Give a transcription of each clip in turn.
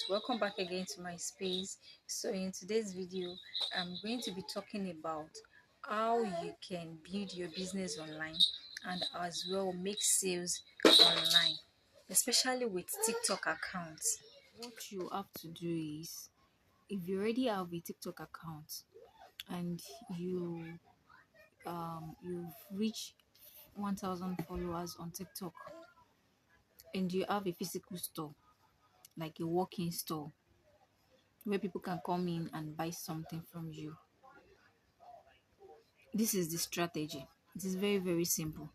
welcome back again to my space. So in today's video, I'm going to be talking about how you can build your business online and as well make sales online, especially with TikTok accounts. What you have to do is, if you already have a TikTok account and you've reached 1000 followers on TikTok and you have a physical store, like a walk-in store where people can come in and buy something from you. This is the strategy. It is very, very simple.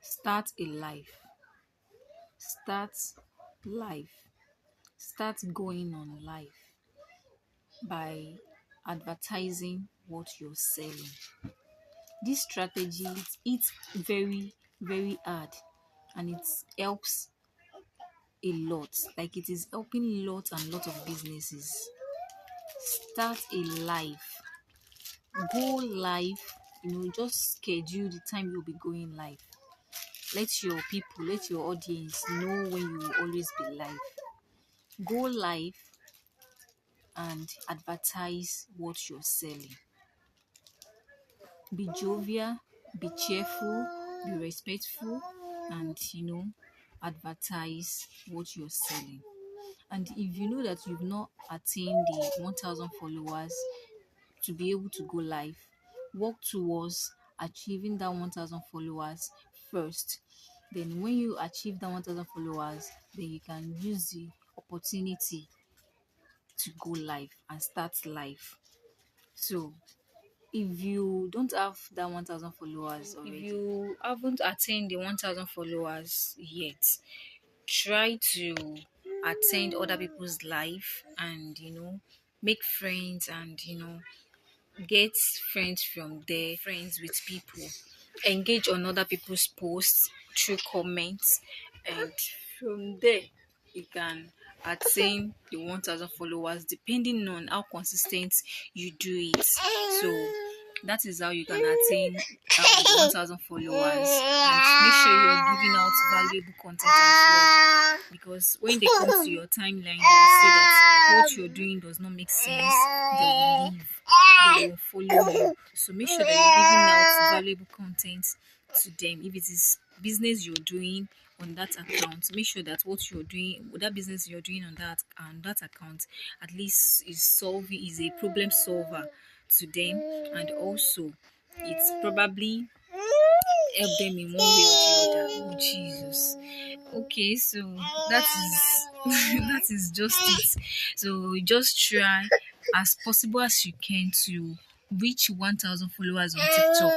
Start a live. Start live. Start going on live by advertising what you're selling. This strategy, it's very, very hard and it helps a lot. Like it is helping lots and lots of businesses. Start a live. Go live, just schedule the time you'll be going live. Let your people, let your audience know when you will always be live. Go live and advertise what you're selling. Be jovial, be cheerful, be respectful, and advertise what you're selling. And if you know that you've not attained the 1000 followers to be able to go live, work towards achieving that 1000 followers first. Then when you achieve that 1000 followers, then you can use the opportunity to go live and start live. So if you don't have that 1000 followers already, if you haven't attained the 1000 followers yet, try to attend other people's live and make friends and get friends from there, friends with people, engage on other people's posts through comments, and from there you can attain the 1000 followers depending on how consistent you do it. So that is how you can attain the 1000 followers, and make sure you're giving out valuable content as well, because when they come to your timeline and see that what you're doing does not make sense, they will leave, they will follow you. So make sure that you're giving out valuable content to them. If it is business you're doing on that account, make sure that what you're doing, that business you're doing on that account, at least is a problem solver to them, and also it's probably help them in one way or the other. Oh Jesus. Okay, so that is that is just it. So just try as possible as you can to reach 1000 followers on TikTok,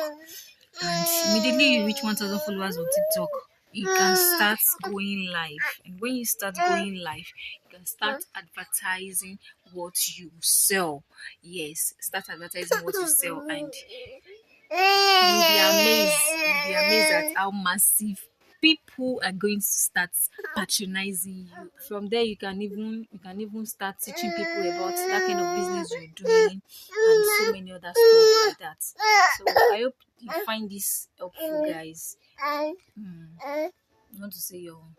and immediately you reach 1000 followers on TikTok, you can start going live. And when you start going live, you can start advertising what you sell. Yes, start advertising what you sell, and you'll be amazed. You'll be amazed at how massive people are going to start patronizing you. From there, you can even start teaching people about that kind of business you're doing and so many other stuff like that. So I hope you find this helpful, guys. You want to say your own?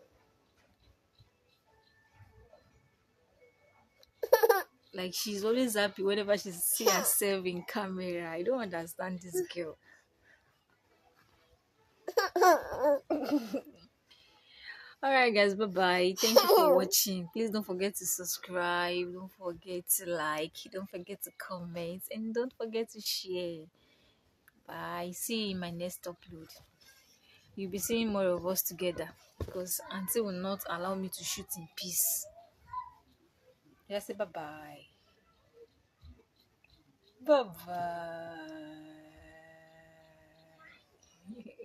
Like, she's always happy whenever she see herself in camera. I don't understand this girl. Alright guys, bye bye. Thank you for watching. Please don't forget to subscribe, don't forget to like, don't forget to comment, and don't forget to share. Bye. See you in my next upload. You'll be seeing more of us together because auntie will not allow me to shoot in peace. Just say bye bye. Bye bye.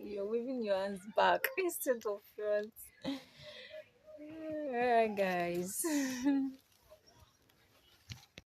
You're waving your hands back instead of front. Alright guys.